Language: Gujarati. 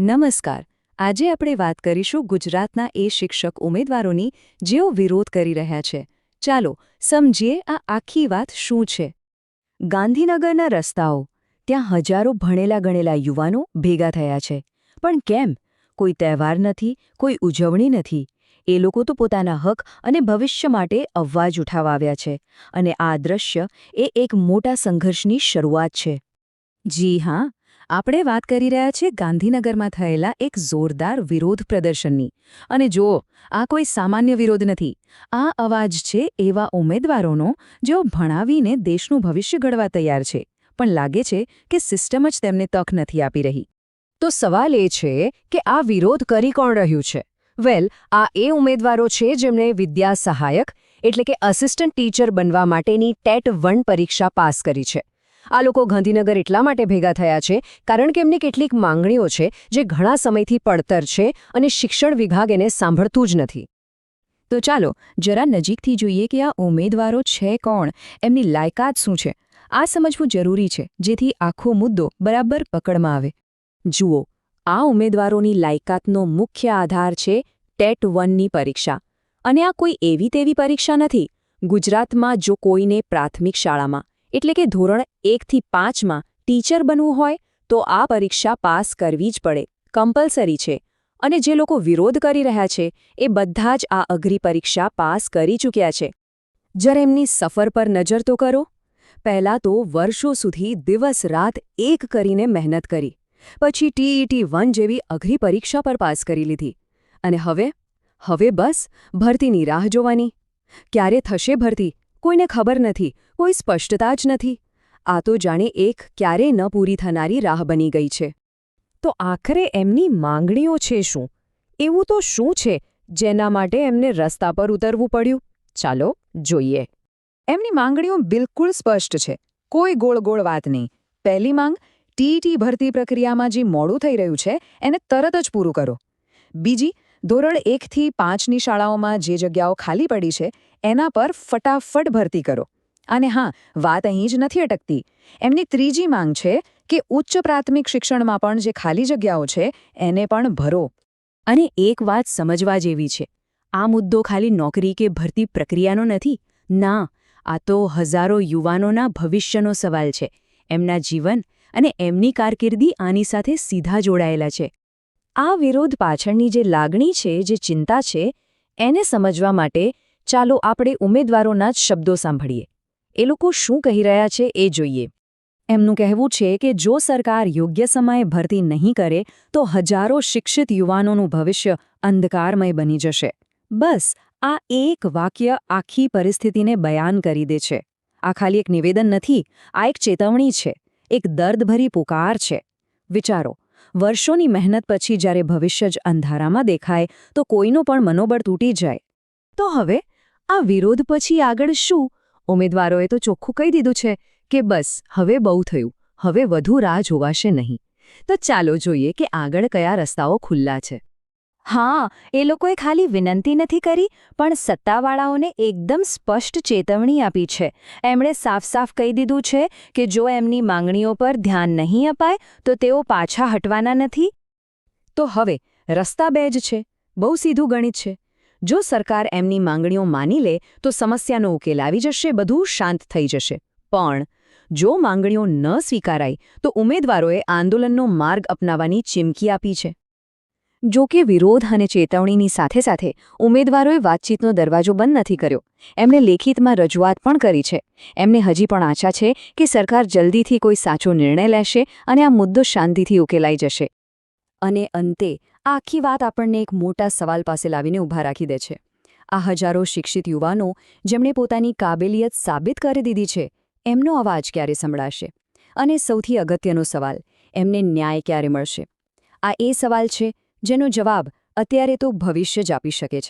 નમસ્કાર. આજે આપણે વાત કરીશું ગુજરાતના એ શિક્ષક ઉમેદવારોની જેઓ વિરોધ કરી રહ્યા છે. ચાલો સમજીએ આ આખી વાત શું છે. ગાંધીનગરના રસ્તાઓ. ત્યાં હજારો ભણેલા ગણેલા યુવાનો ભેગા થયા છે. પણ કેમ? કોઈ તહેવાર નથી, કોઈ ઉજવણી નથી. એ લોકો તો પોતાના હક અને ભવિષ્ય માટે અવાજ ઉઠાવવા આવ્યા છે. અને આ દ્રશ્ય એ એક મોટા સંઘર્ષની શરૂઆત છે. જી હા, આપણે વાત કરી રહ્યા છીએ ગાંધીનગરમાં થયેલા એક જોરદાર વિરોધ પ્રદર્શનની. અને જુઓ, આ કોઈ સામાન્ય વિરોધ નથી. આ અવાજ છે એવા ઉમેદવારોનો જેઓ ભણાવીને દેશનું ભવિષ્ય ઘડવા તૈયાર છે, પણ લાગે છે કે સિસ્ટમ જ તેમને તક નથી આપી રહી. તો સવાલ એ છે કે આ વિરોધ કરી કોણ રહ્યું છે? વેલ, આ એ ઉમેદવારો છે જેમણે વિદ્યા સહાયક એટલે કે અસિસ્ટન્ટ ટીચર બનવા માટેની ટેટ-1 પરીક્ષા પાસ કરી છે. આ લોકો ગાંધીનગર એટલા માટે ભેગા થયા છે કારણ કે એમની કેટલીક માંગણીઓ છે જે ઘણા સમયથી પડતર છે અને શિક્ષણ વિભાગ એને સાંભળતું જ નથી. તો ચાલો જરા નજીકથી જોઈએ કે આ ઉમેદવારો છે કોણ, એમની લાયકાત શું છે. આ સમજવું જરૂરી છે જેથી આખો મુદ્દો બરાબર પકડમાં આવે. જુઓ, આ ઉમેદવારોની લાયકાતનો મુખ્ય આધાર છે ટેટ-1ની પરીક્ષા. અને આ કોઈ એવી તેવી પરીક્ષા નથી. ગુજરાતમાં જો કોઈને પ્રાથમિક શાળામાં એટલે કે ધોરણ 1 થી 5માં ટીચર બનવું હોય તો આ પરીક્ષા પાસ કરવી જ પડે, કમ્પલસરી છે. અને જે લોકો વિરોધ કરી રહ્યા છે એ બધા જ આ અઘરી પરીક્ષા પાસ કરી ચૂક્યા છે. જરા એમની સફર પર નજર તો કરો. પહેલાં તો વર્ષો સુધી દિવસ-રાત એક કરીને મહેનત કરી, પછી TET-1 જેવી અઘરી પરીક્ષા પર પાસ કરી લીધી. અને હવે બસ ભરતીની રાહ જોવાની. ક્યારે થશે ભરતી? કોઈને ખબર નથી, કોઈ સ્પષ્ટતા જ નથી. આ તો જાણે એક ક્યારેય ન પૂરી થનારી રાહ બની ગઈ છે. તો આખરે એમની માંગણીઓ છે શું? એવું તો શું છે જેના માટે એમને રસ્તા પર ઉતરવું પડ્યું? ચાલો જોઈએ. એમની માંગણીઓ બિલકુલ સ્પષ્ટ છે, કોઈ ગોળ ગોળ વાત નહીં. પહેલી માંગ, TET ભરતી પ્રક્રિયામાં જે મોડું થઈ રહ્યું છે એને તરત જ પૂરું કરો. બીજી, ધોરણ 1 થી 5ની શાળાઓમાં જે જગ્યાઓ ખાલી પડી છે એના પર ફટાફટ ભરતી કરો. અને હા, વાત અહીં જ નથી અટકતી. એમની ત્રીજી માંગ છે કે ઉચ્ચ પ્રાથમિક શિક્ષણમાં પણ જે ખાલી જગ્યાઓ છે એને પણ ભરો. અને એક વાત સમજવા જેવી છે, આ મુદ્દો ખાલી નોકરી કે ભરતી પ્રક્રિયાનો નથી. ના, આ તો હજારો યુવાનોના ભવિષ્યનો સવાલ છે. એમના જીવન અને એમની કારકિર્દી આની સાથે સીધા જોડાયેલા છે. આ વિરોધ પાછળની જે લાગણી છે, જે ચિંતા છે, એને સમજવા માટે ચાલો આપણે ઉમેદવારોના જ શબ્દો સાંભળીએ. એ લોકો શું કહી રહ્યા છે એ જોઈએ. એમનું કહેવું છે કે જો સરકાર યોગ્ય સમયે ભરતી નહીં કરે તો હજારો શિક્ષિત યુવાનોનું ભવિષ્ય અંધકારમય બની જશે. બસ આ એક વાક્ય આખી પરિસ્થિતિને બયાન કરી દે છે. આ ખાલી એક નિવેદન નથી, આ એક ચેતવણી છે, એક દર્દભરી પુકાર છે. વિચારો, વર્ષોની મહેનત પછી જ્યારે ભવિષ્ય જ અંધારામાં દેખાય તો કોઈનું પણ મનોબળ તૂટી જાય. તો હવે આ વિરોધ પછી આગળ શું? ઉમેદવારોએ તો ચોખ્ખું કહી દીધું છે કે બસ હવે બહુ થયું, હવે વધુ રાહ જોવાશે નહીં. તો ચાલો જોઈએ કે આગળ કયા રસ્તાઓ ખુલ્લા છે. હા, એ લોકોએ ખાલી વિનંતી નથી કરી, પણ સત્તાવાળાઓને એકદમ સ્પષ્ટ ચેતવણી આપી છે. એમણે સાફ કહી દીધું છે કે જો એમની માંગણીઓ પર ધ્યાન નહીં અપાય તો તેઓ પાછા હટવાના નથી. તો હવે રસ્તા બે જ છે, બહુ સીધું ગણિત છે. જો સરકાર એમની માંગણીઓ માની લે તો સમસ્યાનો ઉકેલ આવી જશે, બધું શાંત થઈ જશે. પણ જો માંગણીઓ ન સ્વીકારાય તો ઉમેદવારોએ આંદોલનનો માર્ગ અપનાવવાની ચીમકી આપી છે. જો કે વિરોધ અને ચેતવણીની સાથે સાથે ઉમેદવારોએ વાતચીતનો દરવાજો બંધ નથી કર્યો. એમણે લેખિતમાં રજૂઆત પણ કરી છે. એમને હજી પણ આશા છે કે સરકાર જલ્દીથી કોઈ સાચો નિર્ણય લેશે અને આ મુદ્દો શાંતિથી ઉકેલાઈ જશે. અને અંતે આખી વાત આપણને એક મોટા સવાલ પાસે લાવીને ઊભા રાખી દે છે. આ હજારો શિક્ષિત યુવાનો જેમણે પોતાની કાબેલિયત સાબિત કરી દીધી છે, એમનો અવાજ ક્યારે સંભળાશે? અને સૌથી અગત્યનો સવાલ, એમને ન્યાય ક્યારે મળશે? આ એ સવાલ છે જેનો જવાબ અત્યારે તો ભવિષ્ય જ આપી શકે છે.